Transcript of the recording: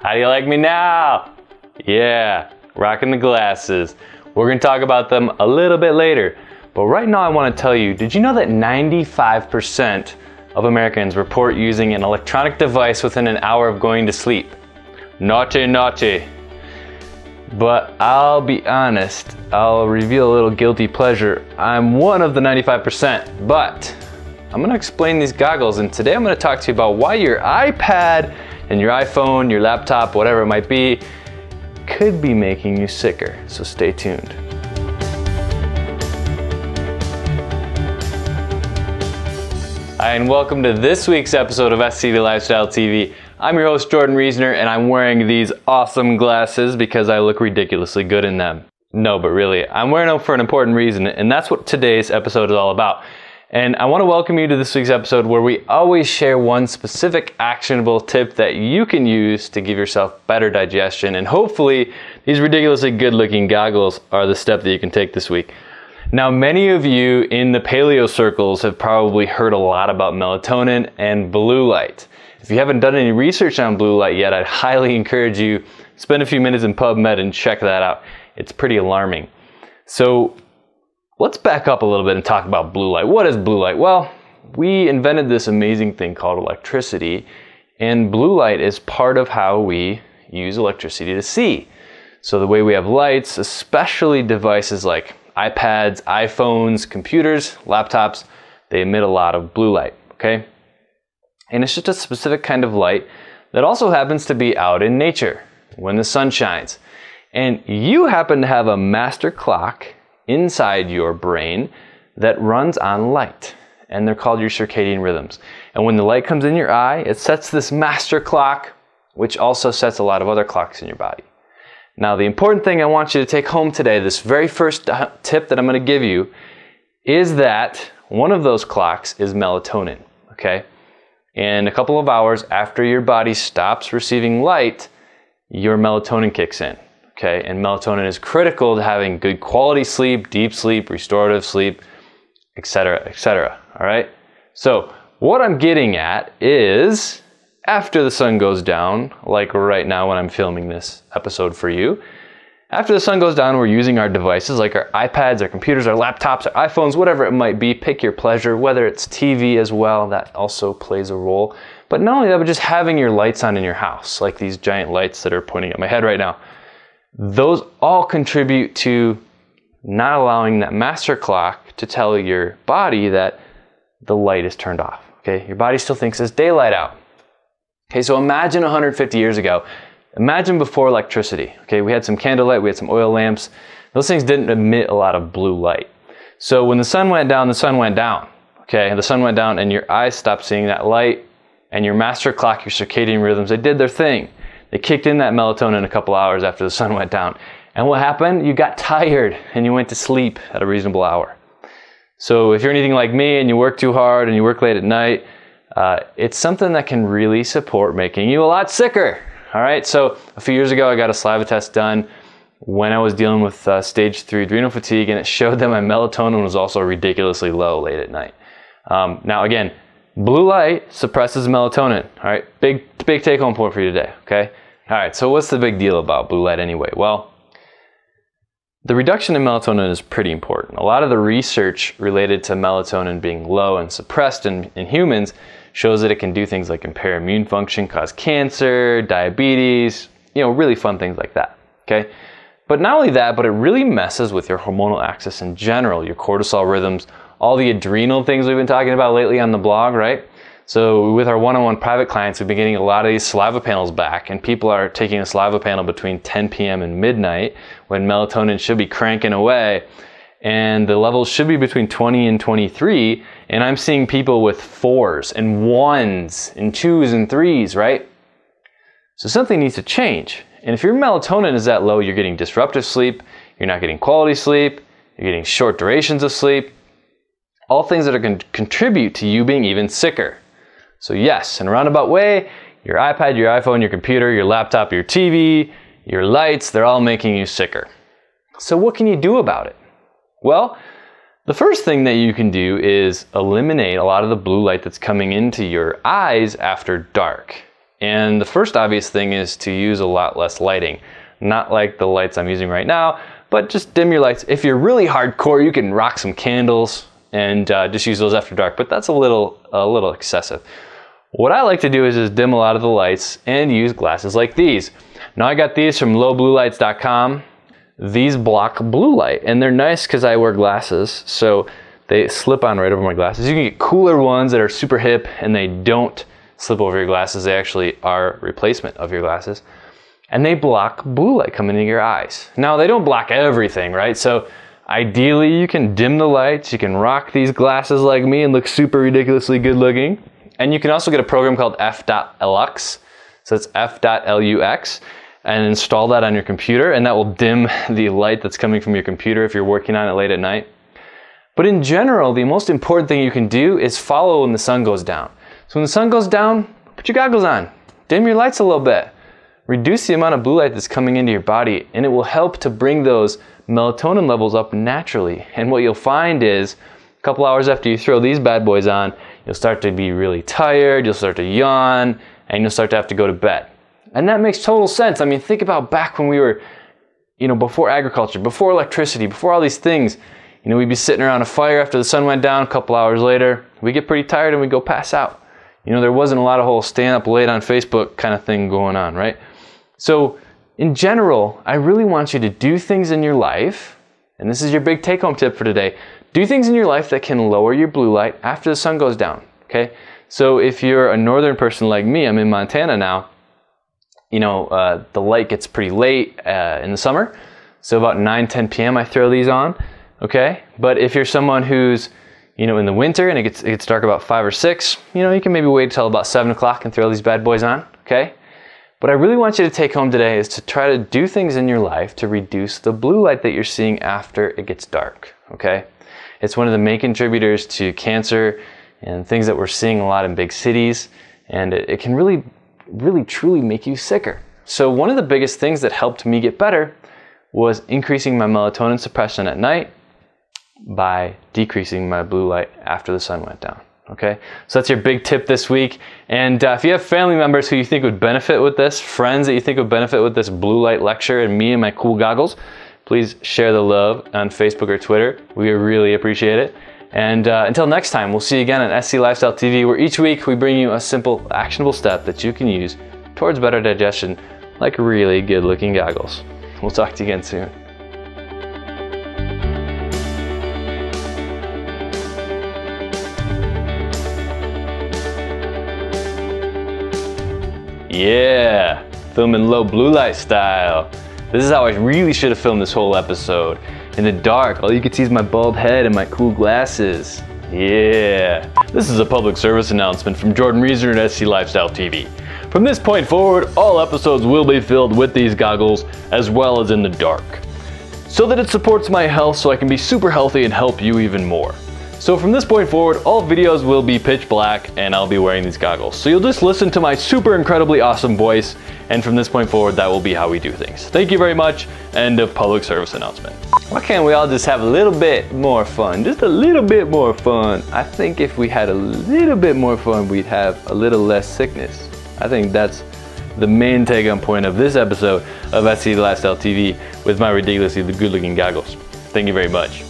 How do you like me now? Yeah, rocking the glasses. We're gonna talk about them a little bit later. But right now I wanna tell you, did you know that 95% of Americans report using an electronic device within an hour of going to sleep? Naughty, naughty. But I'll be honest, I'll reveal a little guilty pleasure. I'm one of the 95%, but I'm gonna explain these goggles, and today I'm gonna talk to you about why your iPad and your iPhone, your laptop, whatever it might be, could be making you sicker. So stay tuned. Hi, and welcome to this week's episode of SCV Lifestyle TV. I'm your host, Jordan Reasoner, and I'm wearing these awesome glasses because I look ridiculously good in them. No, but really, I'm wearing them for an important reason, and that's what today's episode is all about. And I want to welcome you to this week's episode where we always share one specific actionable tip that you can use to give yourself better digestion. And hopefully, these ridiculously good-looking goggles are the step that you can take this week. Now, many of you in the paleo circles have probably heard a lot about melatonin and blue light. If you haven't done any research on blue light yet, I'd highly encourage you to spend a few minutes in PubMed and check that out. It's pretty alarming. So let's back up a little bit and talk about blue light. What is blue light? Well, we invented this amazing thing called electricity, and blue light is part of how we use electricity to see. So the way we have lights, especially devices like iPads, iPhones, computers, laptops, they emit a lot of blue light, okay? And it's just a specific kind of light that also happens to be out in nature when the sun shines. And you happen to have a master clock inside your brain that runs on light, and they're called your circadian rhythms. And when the light comes in your eye, it sets this master clock, which also sets a lot of other clocks in your body. Now, the important thing I want you to take home today, this very first tip that I'm going to give you, is that one of those clocks is melatonin, okay? And a couple of hours after your body stops receiving light, your melatonin kicks in, okay? And melatonin is critical to having good quality sleep, deep sleep, restorative sleep, etc., all right? So what I'm getting at is, after the sun goes down, like right now when I'm filming this episode for you, after the sun goes down, we're using our devices like our iPads, our computers, our laptops, our iPhones, whatever it might be. Pick your pleasure, whether it's TV as well, that also plays a role. But not only that, but just having your lights on in your house, like these giant lights that are pointing at my head right now. Those all contribute to not allowing that master clock to tell your body that the light is turned off, okay? Your body still thinks it's daylight out. Okay, so imagine 150 years ago. Imagine before electricity. Okay, we had some candlelight, we had some oil lamps. Those things didn't emit a lot of blue light. So when the sun went down, the sun went down. Okay, the sun went down and your eyes stopped seeing that light, and your master clock, your circadian rhythms, they did their thing. They kicked in that melatonin a couple hours after the sun went down. And what happened? You got tired and you went to sleep at a reasonable hour. So if you're anything like me and you work too hard and you work late at night, it's something that can really support making you a lot sicker. All right, so a few years ago, I got a saliva test done when I was dealing with stage 3 adrenal fatigue, and it showed that my melatonin was also ridiculously low late at night. Now again, blue light suppresses melatonin. All right, big take home point for you today, okay? All right, so what's the big deal about blue light anyway? Well, the reduction in melatonin is pretty important. A lot of the research related to melatonin being low and suppressed in humans shows that it can do things like impair immune function, cause cancer, diabetes, really fun things like that, okay? But not only that, but it really messes with your hormonal axis in general, your cortisol rhythms, all the adrenal things we've been talking about lately on the blog, right? So with our one-on-one private clients, we've been getting a lot of these saliva panels back, and people are taking a saliva panel between 10 p.m. and midnight when melatonin should be cranking away, and the levels should be between 20 and 23, and I'm seeing people with 4s and 1s and 2s and 3s, right? So something needs to change. And if your melatonin is that low, you're getting disruptive sleep, you're not getting quality sleep, you're getting short durations of sleep, all things that are going to contribute to you being even sicker. So yes, in a roundabout way, your iPad, your iPhone, your computer, your laptop, your TV, your lights, they're all making you sicker. So what can you do about it? Well, the first thing that you can do is eliminate a lot of the blue light that's coming into your eyes after dark. And the first obvious thing is to use a lot less lighting. Not like the lights I'm using right now, but just dim your lights. If you're really hardcore, you can rock some candles and just use those after dark, but that's a little excessive. What I like to do is just dim a lot of the lights and use glasses like these. Now I got these from lowbluelights.com. These block blue light, and they're nice because I wear glasses, so they slip on right over my glasses. You can get cooler ones that are super hip and they don't slip over your glasses. They actually are replacement of your glasses. And they block blue light coming into your eyes. Now they don't block everything, right? So ideally you can dim the lights, you can rock these glasses like me and look super ridiculously good looking. And you can also get a program called f.lux, so it's f.lux, and install that on your computer, and that will dim the light that's coming from your computer if you're working on it late at night. But in general, the most important thing you can do is follow when the sun goes down. So when the sun goes down, put your goggles on, dim your lights a little bit, reduce the amount of blue light that's coming into your body, and it will help to bring those melatonin levels up naturally. And what you'll find is, a couple hours after you throw these bad boys on, you'll start to be really tired, you'll start to yawn, and you'll start to have to go to bed. And that makes total sense. I mean, think about back when we were, before agriculture, before electricity, before all these things. We'd be sitting around a fire after the sun went down. A couple hours later, we get pretty tired and we go pass out. There wasn't a lot of whole staying up late on Facebook kind of thing going on, right? So in general, I really want you to do things in your life, and this is your big take-home tip for today. Do things in your life that can lower your blue light after the sun goes down, okay? So if you're a northern person like me, I'm in Montana now, the light gets pretty late in the summer. So about 9-10 p.m. I throw these on, okay? But if you're someone who's, in the winter and it gets dark about 5 or 6, you can maybe wait till about 7 o'clock and throw these bad boys on, okay? What I really want you to take home today is to try to do things in your life to reduce the blue light that you're seeing after it gets dark, okay? It's one of the main contributors to cancer and things that we're seeing a lot in big cities, and it can really truly make you sicker. So one of the biggest things that helped me get better was increasing my melatonin suppression at night by decreasing my blue light after the sun went down. Okay, so that's your big tip this week. And if you have family members who you think would benefit with this, friends that you think would benefit with this blue light lecture and me and my cool goggles, please share the love on Facebook or Twitter. We really appreciate it. And until next time, we'll see you again on SC Lifestyle TV, where each week we bring you a simple, actionable step that you can use towards better digestion, like really good-looking goggles. We'll talk to you again soon. Yeah, filming low blue light style. This is how I really should have filmed this whole episode. In the dark, all you can see is my bald head and my cool glasses. Yeah. This is a public service announcement from Jordan Reasoner at SC Lifestyle TV. From this point forward, all episodes will be filled with these goggles, as well as in the dark, so that it supports my health so I can be super healthy and help you even more. So from this point forward, all videos will be pitch black and I'll be wearing these goggles. So you'll just listen to my super incredibly awesome voice, and from this point forward, that will be how we do things. Thank you very much. End of public service announcement. Why can't we all just have a little bit more fun? Just a little bit more fun. I think if we had a little bit more fun, we'd have a little less sickness. I think that's the main take-home point of this episode of SC Lifestyle TV with my ridiculously good-looking goggles. Thank you very much.